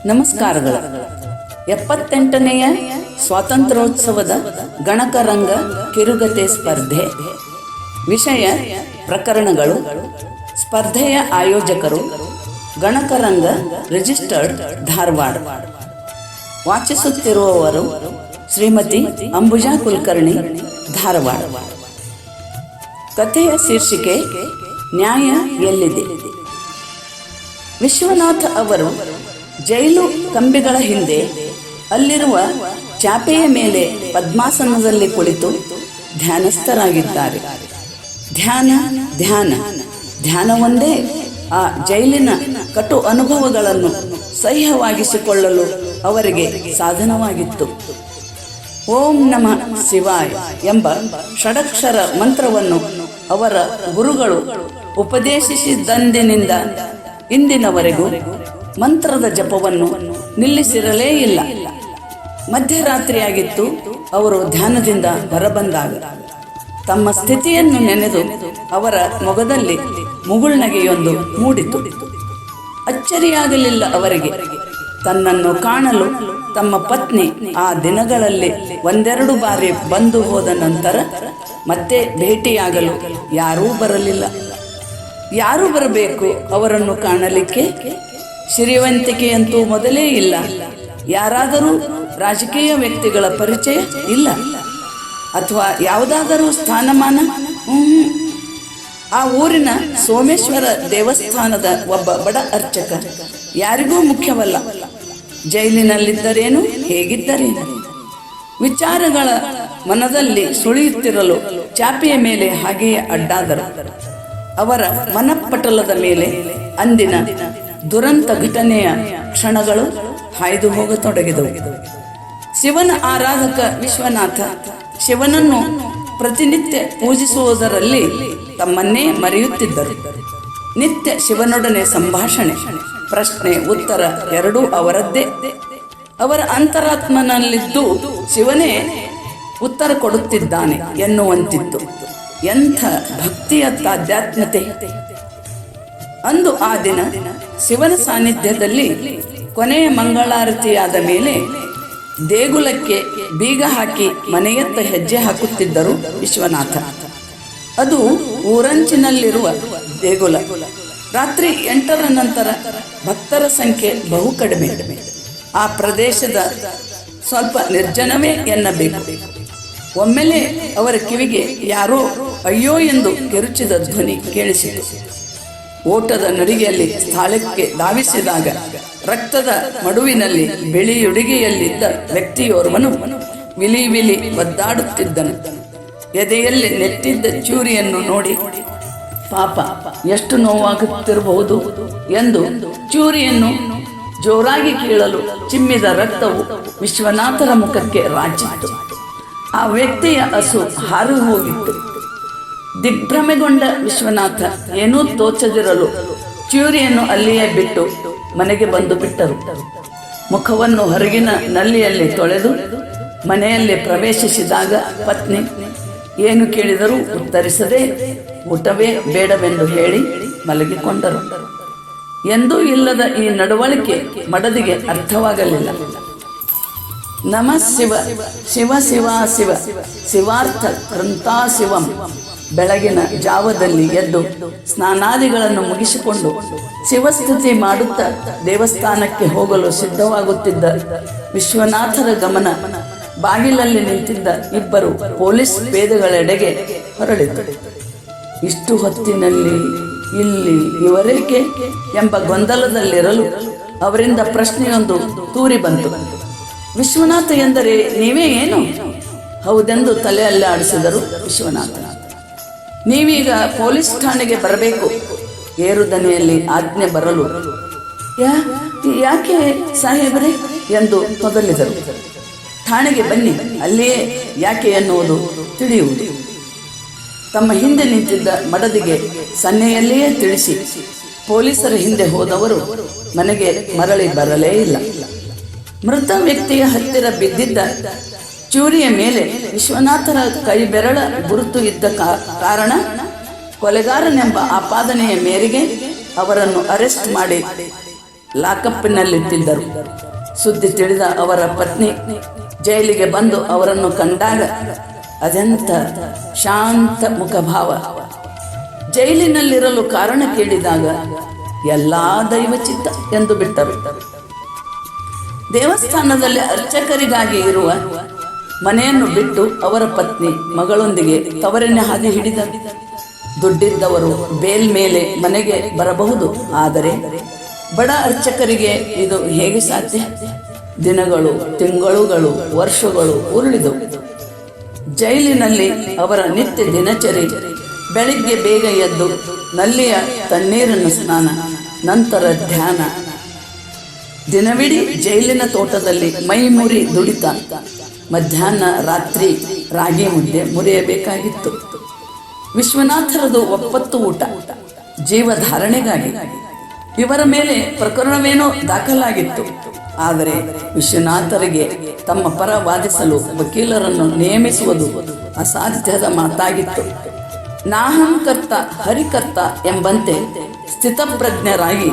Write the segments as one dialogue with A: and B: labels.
A: ನಮಸ್ಕಾರಗಳು. 78ನೆಯ ಸ್ವಾತಂತ್ರ್ಯೋತ್ಸವದ ಗಣಕರಂಗ ಕಿರುಗತೆ ಸ್ಪರ್ಧೆ. ವಿಷಯ ಪ್ರಕರಣಗಳು. ಸ್ಪರ್ಧೆಯ ಆಯೋಜಕರು ಗಣಕರಂಗ ರಿಜಿಸ್ಟರ್ಡ್ ಧಾರವಾಡ. ವಾಚಿಸುತ್ತಿರುವವರು ಶ್ರೀಮತಿ ಅಂಬುಜಾ ಕುಲಕರ್ಣಿ, ಧಾರವಾಡ. ಕಥೆಯ ಶೀರ್ಷಿಕೆ ನ್ಯಾಯ ಎಲ್ಲಿದೆ. ವಿಶ್ವನಾಥ ಅವರು ಜೈಲು ಕಂಬಿಗಳ ಹಿಂದೆ ಅಲ್ಲಿರುವ ಚಾಪೆಯ ಮೇಲೆ ಪದ್ಮಾಸನದಲ್ಲಿ ಕುಳಿತು ಧ್ಯಾನಸ್ಥರಾಗಿದ್ದಾರೆ. ಧ್ಯಾನ ಧ್ಯಾನ ಧ್ಯಾನವೊಂದೇ ಆ ಜೈಲಿನ ಕಟು ಅನುಭವಗಳನ್ನು ಸಹ್ಯವಾಗಿಸಿಕೊಳ್ಳಲು ಅವರಿಗೆ ಸಾಧನವಾಗಿತ್ತು. ಓಂ ನಮಃ ಶಿವಾಯ ಎಂಬ ಷಡಕ್ಷರ ಮಂತ್ರವನ್ನು ಅವರ ಗುರುಗಳು ಉಪದೇಶಿಸಿದಂದಿನಿಂದ ಇಂದಿನವರೆಗೂ ಮಂತ್ರದ ಜಪವನ್ನು ನಿಲ್ಲಿಸಿರಲೇ ಇಲ್ಲ. ಮಧ್ಯರಾತ್ರಿಯಾಗಿತ್ತು. ಅವರು ಧ್ಯಾನದಿಂದ ಹೊರಬಂದಾಗ ತಮ್ಮ ಸ್ಥಿತಿಯನ್ನು ನೆನೆದು ಅವರ ಮೊಗದಲ್ಲಿ ಮುಗುಳ್ನಗೆಯೊಂದು ಮೂಡಿತು. ಅಚ್ಚರಿಯಾಗಲಿಲ್ಲ ಅವರಿಗೆ. ತನ್ನನ್ನು ಕಾಣಲು ತಮ್ಮ ಪತ್ನಿ ಆ ದಿನಗಳಲ್ಲಿ ಒಂದೆರಡು ಬಾರಿ ಬಂದು ಹೋದ ನಂತರ ಮತ್ತೆ ಭೇಟಿಯಾಗಲು ಯಾರೂ ಬರಲಿಲ್ಲ. ಯಾರು ಬರಬೇಕು ಅವರನ್ನು ಕಾಣಲಿಕ್ಕೆ? ಶ್ರೀವಂತಿಕೆಯಂತೂ ಮೊದಲೇ ಇಲ್ಲ. ಯಾರಾದರೂ ರಾಜಕೀಯ ವ್ಯಕ್ತಿಗಳ ಪರಿಚಯ ಇಲ್ಲ, ಅಥವಾ ಯಾವುದಾದರೂ ಸ್ಥಾನಮಾನ? ಆ ಊರಿನ ಸೋಮೇಶ್ವರ ದೇವಸ್ಥಾನದ ಒಬ್ಬ ಬಡ ಅರ್ಚಕ ಯಾರಿಗೂ ಮುಖ್ಯವಲ್ಲ. ಜೈಲಿನಲ್ಲಿದ್ದರೇನು, ಹೇಗಿದ್ದರೇನು? ವಿಚಾರಗಳ ಮನದಲ್ಲಿ ಸುಳಿಯುತ್ತಿರಲು ಚಾಪೆಯ ಮೇಲೆ ಹಾಗೆಯೇ ಅಡ್ಡಾದರು. ಅವರ ಮನಪಟಲದ ಮೇಲೆ ಅಂದಿನ ದುರಂತ ಘಟನೆಯ ಕ್ಷಣಗಳು ಹಾಯ್ದು ಹೋಗತೊಡಗಿದವು. ಶಿವನ ಆರಾಧಕ ವಿಶ್ವನಾಥ ಶಿವನನ್ನು ಪ್ರತಿನಿತ್ಯ ಪೂಜಿಸುವುದರಲ್ಲಿ ತಮ್ಮನ್ನೇ ಮರೆಯುತ್ತಿದ್ದರು. ನಿತ್ಯ ಶಿವನೊಡನೆ ಸಂಭಾಷಣೆ, ಪ್ರಶ್ನೆ ಉತ್ತರ ಎರಡೂ ಅವರದ್ದೇ. ಅವರ ಅಂತರಾತ್ಮನಲ್ಲಿದ್ದು ಶಿವನೇ ಉತ್ತರ ಕೊಡುತ್ತಿದ್ದಾನೆ ಎನ್ನುವಂತಿತ್ತು. ಎಂಥ ಭಕ್ತಿಯ ತಾಧ್ಯಾತ್ಮತೆ! ಅಂದು ಆ ದಿನ ಶಿವನ ಸಾನ್ನಿಧ್ಯದಲ್ಲಿ ಕೊನೆಯ ಮಂಗಳಾರತಿಯಾದ ಮೇಲೆ ದೇಗುಲಕ್ಕೆ ಬೀಗ ಹಾಕಿ ಮನೆಯತ್ತ ಹೆಜ್ಜೆ ಹಾಕುತ್ತಿದ್ದರು ವಿಶ್ವನಾಥ. ಅದು ಊರಂಚಿನಲ್ಲಿರುವ ದೇಗುಲ. ರಾತ್ರಿ 8ರ ನಂತರ ಭಕ್ತರ ಸಂಖ್ಯೆ ಬಹು ಕಡಿಮೆ. ಆ ಪ್ರದೇಶದ ಸ್ವಲ್ಪ ನಿರ್ಜನವೇ ಎನ್ನಬೇಕು. ಒಮ್ಮೆಲೆ ಅವರ ಕಿವಿಗೆ ಯಾರೋ ಅಯ್ಯೋ ಎಂದು ಕಿರುಚಿದ ಧ್ವನಿ ಕೇಳಿಸಿತು. ಓಟದ ನಡಿಗೆಯಲ್ಲಿ ಸ್ಥಳಕ್ಕೆ ಧಾವಿಸಿದಾಗ ರಕ್ತದ ಮಡುವಿನಲ್ಲಿ ಬಿಳಿಯುಡುಗೆಯಲ್ಲಿದ್ದ ವ್ಯಕ್ತಿಯೋರ್ವನು ವಿಲಿ ವಿಲಿ ಒದ್ದಾಡುತ್ತಿದ್ದನು. ಎದೆಯಲ್ಲಿ ನೆಟ್ಟಿದ್ದ ಚೂರಿಯನ್ನು ನೋಡಿ ಪಾಪ ಎಷ್ಟು ನೋವಾಗುತ್ತಿರಬಹುದು ಎಂದು ಚೂರಿಯನ್ನು ಜೋರಾಗಿ ಕೀಳಲು ಚಿಮ್ಮಿದ ರಕ್ತವು ವಿಶ್ವನಾಥರ ಮುಖಕ್ಕೆ ರಾಚಿತ್ತು. ಆ ವ್ಯಕ್ತಿಯ ಹಸು ಹಾರು ಹೋಗಿತ್ತು. ದಿಗ್ಭ್ರಮೆಗೊಂಡ ವಿಶ್ವನಾಥ ಏನೂ ತೋಚದಿರಲು ಚೂರಿಯನ್ನು ಅಲ್ಲಿಯೇ ಬಿಟ್ಟು ಮನೆಗೆ ಬಂದು ಬಿಟ್ಟರು. ಮುಖವನ್ನು ಹೊರಗಿನ ನಲ್ಲಿಯಲ್ಲಿ ತೊಳೆದು ಮನೆಯಲ್ಲಿ ಪ್ರವೇಶಿಸಿದಾಗ ಪತ್ನಿ ಏನು ಕೇಳಿದರೂ ಉತ್ತರಿಸದೆ ಊಟವೇ ಬೇಡವೆಂದು ಹೇಳಿ ಮಲಗಿಕೊಂಡರು. ಎಂದೂ ಇಲ್ಲದ ಈ ನಡವಳಿಕೆ ಮಡದಿಗೆ ಅರ್ಥವಾಗಲಿಲ್ಲ. ನಮ ಶಿವ ಶಿವ ಶಿವ ಶಿವ ಶಿವಾರ್ಥ ಕೃಂತಾ ಶಿವಂ. ಬೆಳಗಿನ ಜಾವದಲ್ಲಿ ಎದ್ದು ಸ್ನಾನಾದಿಗಳನ್ನು ಮುಗಿಸಿಕೊಂಡು ಶಿವಸ್ತುತಿ ಮಾಡುತ್ತಾ ದೇವಸ್ಥಾನಕ್ಕೆ ಹೋಗಲು ಸಿದ್ಧವಾಗುತ್ತಿದ್ದ ವಿಶ್ವನಾಥರ ಗಮನ ಬಾಗಿಲಲ್ಲಿ ನಿಂತಿದ್ದ ಇಬ್ಬರು ಪೊಲೀಸ್ ಪೇದೆಗಳೆಡೆಗೆ ಹೊರಳಿತು. ಇಷ್ಟು ಹೊತ್ತಿನಲ್ಲಿ ಇಲ್ಲಿ ಇವರೇಕೆ ಎಂಬ ಗೊಂದಲದಲ್ಲಿರಲು ಅವರಿಂದ ಪ್ರಶ್ನೆಯೊಂದು ತೂರಿ ಬಂತು. ವಿಶ್ವನಾಥ ಎಂದರೆ ನೀವೇ ಏನು? ಹೌದೆಂದು ತಲೆಯಲ್ಲೇ ಆಡಿಸಿದರು ವಿಶ್ವನಾಥ. ನೀವೀಗ ಪೊಲೀಸ್ ಠಾಣೆಗೆ ಬರಬೇಕು. ಏರುದನಿಯಲ್ಲಿ ಆಜ್ಞೆ ಬರಲು ಯಾಕೆ ಸಾಹೇಬರೇ ಎಂದು ಮೊದಲಿದರು. ಠಾಣೆಗೆ ಬನ್ನಿ, ಅಲ್ಲಿಯೇ ಯಾಕೆ ಎನ್ನುವುದು ತಿಳಿಯುವುದು. ತಮ್ಮ ಹಿಂದೆ ನಿಂತಿದ್ದ ಮಡದಿಗೆ ಸನ್ನೆಯಲ್ಲಿಯೇ ತಿಳಿಸಿ ಪೊಲೀಸರ ಹಿಂದೆ ಹೋದವರು ಮನೆಗೆ ಮರಳಿ ಬರಲೇ ಇಲ್ಲ. ಮೃತ ವ್ಯಕ್ತಿಯ ಹತ್ತಿರ ಬಿದ್ದಿದ್ದ ಚೂರಿಯ ಮೇಲೆ ವಿಶ್ವನಾಥರ ಕೈ ಬೆರಳ ಗುರುತು ಇದ್ದ ಕಾರಣ ಕೊಲೆಗಾರನೆಂಬ ಆಪಾದನೆಯ ಮೇರೆಗೆ ಅವರನ್ನು ಅರೆಸ್ಟ್ ಮಾಡಿ ಲಾಕಪ್ಪಿನಲ್ಲಿಟ್ಟಿದ್ದರು. ಸುದ್ದಿ ತಿಳಿದ ಅವರ ಪತ್ನಿ ಜೈಲಿಗೆ ಬಂದು ಅವರನ್ನು ಕಂಡಾಗ ಅದೆಂಥ ಶಾಂತ ಮುಖಭಾವ. ಜೈಲಿನಲ್ಲಿರಲು ಕಾರಣ ಕೇಳಿದಾಗ ಎಲ್ಲ ದೈವಚಿತ್ತ ಎಂದು ಬಿಟ್ಟರು. ದೇವಸ್ಥಾನದಲ್ಲಿ ಅರ್ಚಕರಿಗಾಗಿ ಇರುವ ಮನೆಯನ್ನು ಬಿಟ್ಟು ಅವರ ಪತ್ನಿ ಮಗಳೊಂದಿಗೆ ತವರಿನ ಹಾದಿ ಹಿಡಿದರು. ದುಡ್ಡಿದ್ದವರು ಬೇಲ್ ಮೇಲೆ ಮನೆಗೆ ಬರಬಹುದು, ಆದರೆ ಬಡ ಅರ್ಚಕರಿಗೆ ಇದು ಹೇಗೆ ಸಾಧ್ಯ? ದಿನಗಳು, ತಿಂಗಳುಗಳು, ವರ್ಷಗಳು ಉರುಳಿದವು. ಜೈಲಿನಲ್ಲಿ ಅವರ ನಿತ್ಯ ದಿನಚರಿ ಬೆಳಿಗ್ಗೆ ಬೇಗ ಎದ್ದು ನಲ್ಲಿಯ ತಣ್ಣೀರನ್ನು ಸ್ನಾನ, ನಂತರ ಧ್ಯಾನ, ದಿನವಿಡೀ ಜೈಲಿನ ತೋಟದಲ್ಲಿ ಮೈ ಮುರಿ ದುಡಿತ, ಮಧ್ಯಾಹ್ನ ರಾತ್ರಿ ರಾಗಿ ಮುದ್ದೆ ಮುರಿಯಬೇಕಾಗಿತ್ತು. ವಿಶ್ವನಾಥರದು ಒಪ್ಪತ್ತು ಊಟ ಜೀವಧಾರಣೆಗಾಗಿ. ಇವರ ಮೇಲೆ ಪ್ರಕರಣವೇನೋ ದಾಖಲಾಗಿತ್ತು. ಆದರೆ ವಿಶ್ವನಾಥರಿಗೆ ತಮ್ಮ ಪರ ವಾದಿಸಲು ವಕೀಲರನ್ನು ನೇಮಿಸುವುದು ಅಸಾಧ್ಯದ ಮಾತಾಗಿತ್ತು. ನಾಹಂಕರ್ತ ಹರಿಕರ್ತ ಎಂಬಂತೆ ಸ್ಥಿತಪ್ರಜ್ಞರಾಗಿ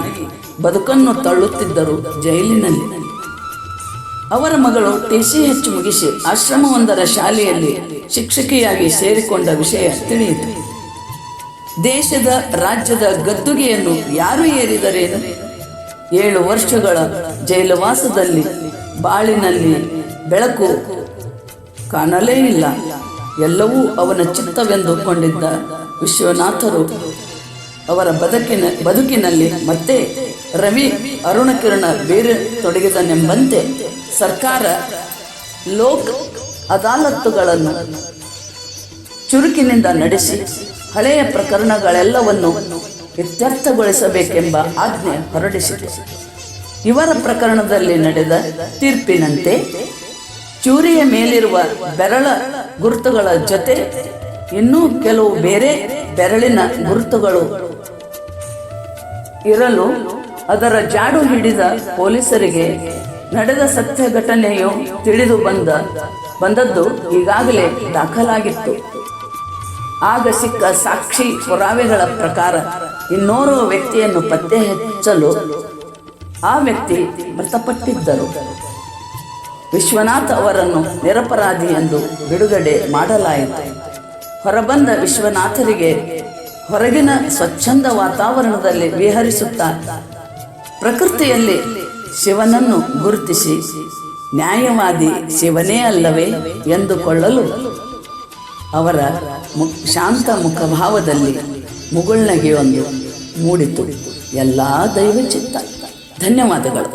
A: ಬದುಕನ್ನು ತಳ್ಳುತ್ತಿದ್ದರು ಜೈಲಿನಲ್ಲಿ. ಅವರ ಮಗಳು TCH ಮುಗಿಸಿ ಆಶ್ರಮವೊಂದರ ಶಾಲೆಯಲ್ಲಿ ಶಿಕ್ಷಕಿಯಾಗಿ ಸೇರಿಕೊಂಡ ವಿಷಯ ತಿಳಿಯಿತು. ದೇಶದ ರಾಜ್ಯದ ಗದ್ದುಗೆಯನ್ನು ಯಾರು ಏರಿದರೇನು? 7 ವರ್ಷಗಳ ಜೈಲುವಾಸದಲ್ಲಿ ಬಾಳಿನಲ್ಲಿ ಬೆಳಕು ಕಾಣಲೇ ಇಲ್ಲ. ಎಲ್ಲವೂ ಅವನ ಚಿತ್ತವೆಂದುಕೊಂಡಿದ್ದ ವಿಶ್ವನಾಥರು ಅವರ ಬದುಕಿನಲ್ಲಿ ಮತ್ತೆ ರವಿ ಅರುಣಕಿರಣ ಬೇರೆ ತೊಡಗಿದನೆಂಬಂತೆ ಸರ್ಕಾರ ಲೋಕ್ ಅದಾಲತ್ತುಗಳನ್ನು ಚುರುಕಿನಿಂದ ನಡೆಸಿ ಹಳೆಯ ಪ್ರಕರಣಗಳೆಲ್ಲವನ್ನು ಇತ್ಯರ್ಥಗೊಳಿಸಬೇಕೆಂಬ ಆಜ್ಞೆ ಹೊರಡಿಸಿತು. ಇವರ ಪ್ರಕರಣದಲ್ಲಿ ನಡೆದ ತೀರ್ಪಿನಂತೆ ಚೂರಿಯ ಮೇಲಿರುವ ಬೆರಳ ಗುರುತುಗಳ ಜೊತೆ ಇನ್ನೂ ಕೆಲವು ಬೇರೆ ಬೆರಳಿನ ಗುರುತುಗಳು ಇರಲು ಅದರ ಜಾಡು ಹಿಡಿದ ಪೊಲೀಸರಿಗೆ ನಡೆದ ಸತ್ಯ ಘಟನೆಯು ತಿಳಿದು ಬಂದದ್ದು ಈಗಾಗಲೇ ದಾಖಲಾಗಿತ್ತು. ಆಗ ಸಿಕ್ಕ ಸಾಕ್ಷಿ ಪುರಾವೆಗಳ ಪ್ರಕಾರ ಇನ್ನೋರ್ವ ವ್ಯಕ್ತಿಯನ್ನು ಪತ್ತೆ ಹಚ್ಚಲು ಆ ವ್ಯಕ್ತಿ ಮೃತಪಟ್ಟಿದ್ದರು. ವಿಶ್ವನಾಥ್ ಅವರನ್ನು ನಿರಪರಾಧಿ ಎಂದು ಬಿಡುಗಡೆ ಮಾಡಲಾಯಿತು. ಹೊರಬಂದ ವಿಶ್ವನಾಥರಿಗೆ ಹೊರಗಿನ ಸ್ವಚ್ಛಂದ ವಾತಾವರಣದಲ್ಲಿ ವಿಹರಿಸುತ್ತಾ ಪ್ರಕೃತಿಯಲ್ಲಿ ಶಿವನನ್ನು ಗುರುತಿಸಿ ನ್ಯಾಯವಾದಿ ಶಿವನೇ ಅಲ್ಲವೇ ಎಂದುಕೊಳ್ಳಲು ಅವರ ಶಾಂತ ಮುಖಭಾವದಲ್ಲಿ ಮುಗುಳ್ನಗೆಯೊಂದು ಮೂಡಿತು. ಎಲ್ಲ ದೈವಚಿತ್ತ. ಧನ್ಯವಾದಗಳು.